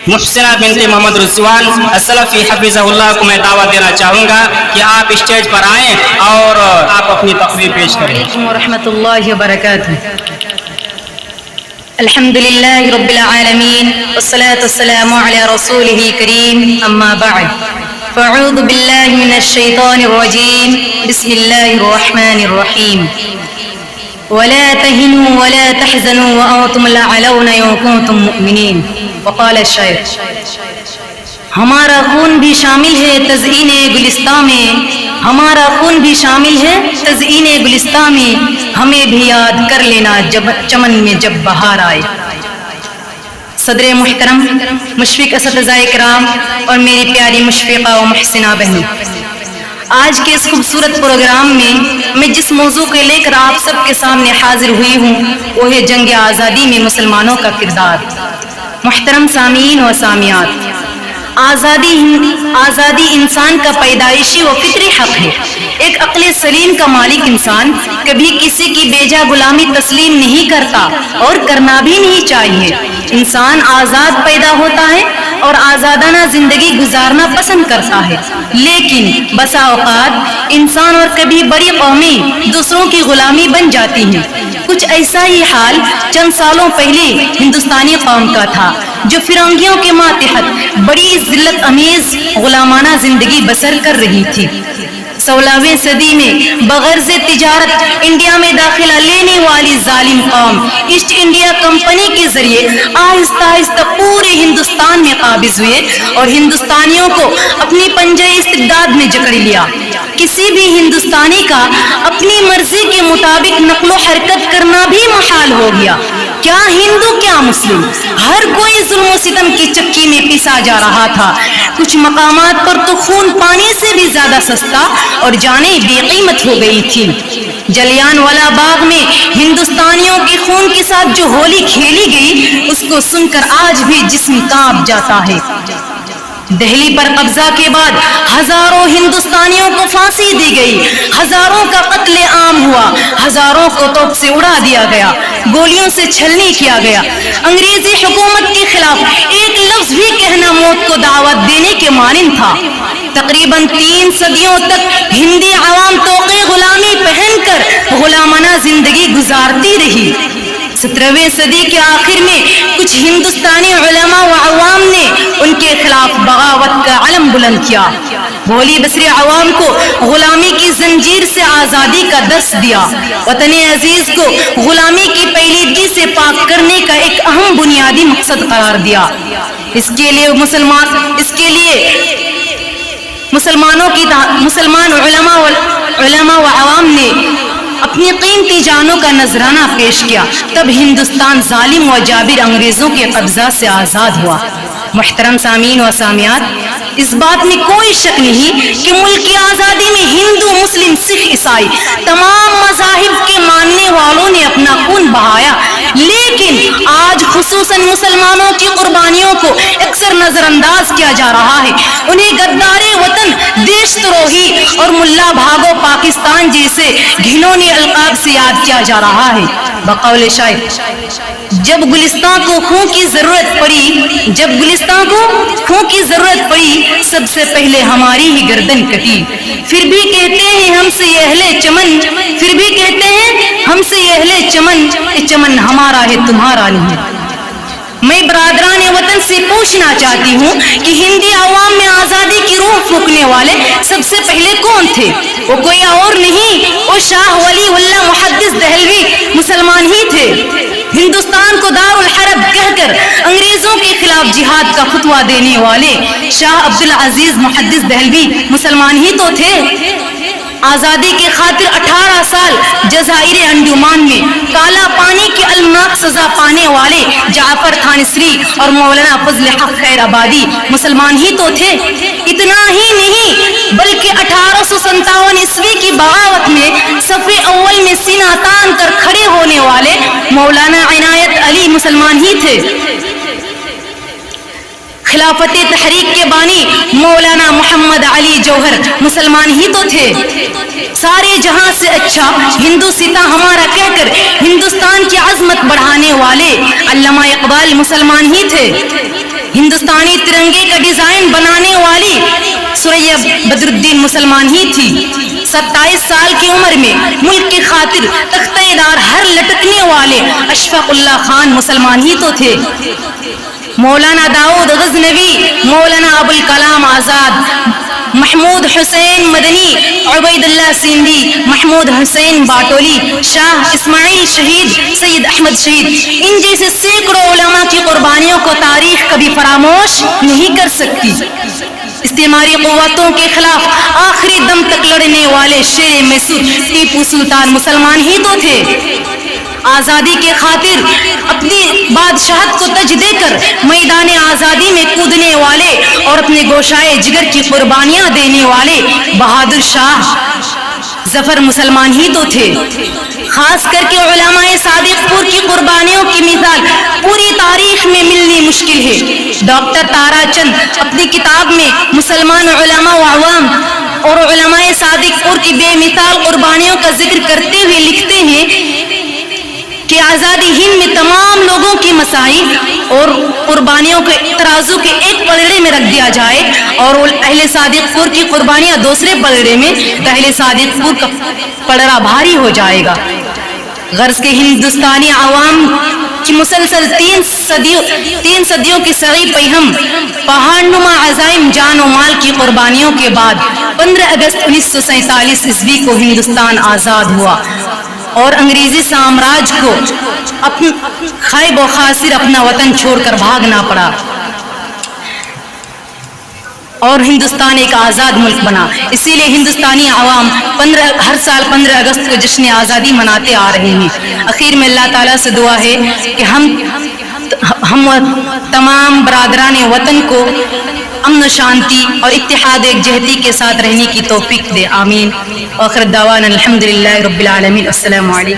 محسنہ بنت محمد رضوان السلفی حفظہ اللہ کو میں دعوت دینا چاہوں گا کہ آپ اسٹیج پر آئیں اور آپ اپنی تقریر پیش کریں. علیکم ورحمۃ اللہ وبرکاتہ. الحمد للہ رب العالمین والصلاة والسلام علی رسولہ الکریم اما بعد فاعوذ باللہ من الشیطان الرجیم بسم اللہ الرحمن الرحیم. ولا تهنوا ولا تحزنوا وأنتم الأعلون إن كنتم مؤمنين. وقال الشاعر ہمارا خون بھی شامل ہے تزئین گلستان میں، ہمارا خون بھی شامل ہے تزئین گلستان میں، ہمیں بھی یاد کر لینا جب چمن میں جب بہار آئے. صدر محترم مشفق اساتذہ کرام اور میری پیاری مشفقہ و محسنہ بہنوں، آج کے اس خوبصورت پروگرام میں جس موضوع کو لے کر آپ سب کے سامنے حاضر ہوئی ہوں وہ ہے جنگ آزادی میں مسلمانوں کا کردار. محترم سامعین و سامعات، آزادی انسان کا پیدائشی و فطری حق ہے. ایک عقل سلیم کا مالک انسان کبھی کسی کی بیجا غلامی تسلیم نہیں کرتا اور کرنا بھی نہیں چاہیے. انسان آزاد پیدا ہوتا ہے اور آزادانہ زندگی گزارنا پسند کرتا ہے، لیکن بسا اوقات انسان اور کبھی بڑی قومیں دوسروں کی غلامی بن جاتی ہیں. کچھ ایسا ہی حال چند سالوں پہلے ہندوستانی قوم کا تھا جو فرنگیوں کے ماتحت بڑی ذلت امیز غلامانہ زندگی بسر کر رہی تھی. 16ویں صدی میں بغرض تجارت انڈیا میں داخلہ لینے والی ظالم قوم ایسٹ انڈیا کمپنی کے ذریعے آہستہ آہستہ پورے ہندوستان میں قابض ہوئے اور ہندوستانیوں کو اپنی پنجہ استبداد میں جکڑ لیا. کسی بھی ہندوستانی کا اپنی مرضی کے مطابق نقل و حرکت کرنا بھی محال ہو گیا. کیا ہندو کیا مسلم، ہر کوئی ظلم و ستم کی چکی میں پیسا جا رہا تھا. کچھ مقامات پر تو خون پانی سے بھی زیادہ سستا اور جانیں بے قیمت ہو گئی تھی. جلیان والا باغ میں ہندوستانیوں کے خون کے ساتھ جو ہولی کھیلی گئی اس کو سن کر آج بھی جسم کانپ جاتا ہے. دہلی پر قبضہ کے بعد ہزاروں ہندوستانیوں کو پھانسی دی گئی، ہزاروں کا قتل عام ہوا، ہزاروں کو توپ سے اڑا دیا گیا، گولیوں سے چھلنی کیا گیا. انگریزی حکومت کے خلاف ایک لفظ بھی کہنا موت کو دعوت دینے کے مانند تھا. تقریباً 3 صدیوں تک ہندی عوام توقے غلامی پہن کر غلامانہ زندگی گزارتی رہی. 17ویں صدی کے آخر میں کچھ ہندوستانی علماء و عوام نے ان کے خلاف بغاوت کا علم بلند کیا. بھولی بصری عوام کو غلامی کی زنجیر سے آزادی کا درس دیا، وطن عزیز کو غلامی کی پیچیدگی سے پاک کرنے کا ایک اہم بنیادی مقصد قرار دیا. اس کے لیے مسلمان علماء و عوام نے اپنی قیمتی جانوں کا نذرانہ پیش کیا. تب ہندوستان ظالم و جابر انگریزوں کے قبضہ سے آزاد ہوا. محترم سامعین و سامعات، اس بات میں کوئی شک نہیں کہ ملک کی آزادی میں ہندو، مسلم، سکھ، عیسائی تمام مذاہب کے ماننے والوں نے اپنا خون بہایا. لیکن آج خصوصاً مسلمانوں کی قربانیوں کو اکثر نظر انداز کیا جا رہا ہے. انہیں غدار وطن، دیش دروہی اور ملا بھاگو پاکستان جیسے گھنونے القاب سے یاد کیا جا رہا ہے. بقول شاعر، جب گلستان کو خون کی ضرورت پڑی سب سے پہلے ہماری ہی گردن کٹی. پھر بھی کہتے ہیں ہم سے یہ اہل چمن، چمن ہمارا ہے تمہارا نہیں. میں برادران وطن سے پوچھنا چاہتی ہوں کہ ہندی عوام میں آزادی کی روح پھونکنے والے سب سے پہلے کون تھے؟ وہ کوئی اور نہیں، وہ شاہ ولی اللہ محدث دہلوی مسلمان ہی تھے. ہندوستان کو دار الحرب کہہ کر انگریزوں کے خلاف جہاد کا فتویٰ دینے والے شاہ عبدالعزیز محدث دہلوی مسلمان ہی تو تھے. آزادی کی خاطر 18 سال جزائر انڈمان میں کالا پانی کی المناک سزا پانے والے جعفر تھانسری اور مولانا فضل حق خیر آبادی مسلمان ہی تو تھے. اتنا ہی نہیں بلکہ 1857 عیسوی کی بغاوت میں صف اول میں سینہ تان کر کھڑے ہونے والے مولانا عنایت علی مسلمان ہی تھے. خلافت تحریک کے بانی مولانا محمد علی جوہر مسلمان ہی تو تھے. سارے جہاں سے اچھا ہندو ستا ہمارا کہہ کر ہندوستان کی عظمت بڑھانے والے علامہ اقبال مسلمان ہی تھے. ہندوستانی ترنگے کا ڈیزائن بنانے والی سوریا بدرالدین مسلمان ہی تھی۔ 27 سال کی عمر میں ملک کی خاطر تختہ دار ہر لٹکنے والے اشفاق اللہ خان مسلمان ہی تو تھے۔ مولانا داؤد غزنوی، مولانا ابوالکلام آزاد، محمود حسین مدنی، عبید اللہ سندھی، محمود حسین باٹولی، شاہ اسماعیل شہید، سید احمد شہید، ان جیسے سینکڑوں علماء کی قربانیوں کو تاریخ کبھی فراموش نہیں کر سکتی۔ استعماری قوتوں کے خلاف آخری دم تک لڑنے والے شیر میسور ٹیپو سلطان مسلمان ہی تو تھے۔ آزادی کے خاطر اپنی بادشاہت کو تج دے کر میدان آزادی میں کودنے والے اور اپنے گوشائے جگر کی قربانیاں دینے والے بہادر شاہ ظفر مسلمان ہی تو تھے۔ خاص کر کے علماء صادق پور کی قربانیوں کی مثال پوری تاریخ میں ملنی مشکل ہے۔ ڈاکٹر تارا چند اپنی کتاب میں مسلمان علماء و عوام اور علماء صادق پور کی بے مثال قربانیوں کا ذکر کرتے ہوئے لکھتے ہیں کہ آزادی ہند میں تمام لوگوں کی مسائل اور قربانیوں کے ترازو کے ایک پلڑے میں رکھ دیا جائے اور اہل صادق پور کی قربانیاں دوسرے پلڑے میں، تو اہل صادق پور کا پلڑا بھاری ہو جائے گا۔ غرض کے ہندوستانی عوام کی مسلسل 3 صدیوں کی سعی پیہم پہاڑ نما عزائم جان و مال کی قربانیوں کے بعد 15 اگست 1947 عیسوی کو ہندوستان آزاد ہوا اور انگریزی سامراج کو خیب و خاسر اپنا وطن چھوڑ کر بھاگنا پڑا اور ہندوستان ایک آزاد ملک بنا۔ اسی لیے ہندوستانی عوام ہر سال 15 اگست کو جشن آزادی مناتے آ رہے ہیں۔ اخیر میں اللہ تعالیٰ سے دعا ہے کہ ہم تمام برادران وطن کو امن و شانتی اور اتحاد ایک جہتی کے ساتھ رہنے کی توفیق دے، آمین۔ آخر دعوانا الحمدللہ رب العالمین، السلام علیکم۔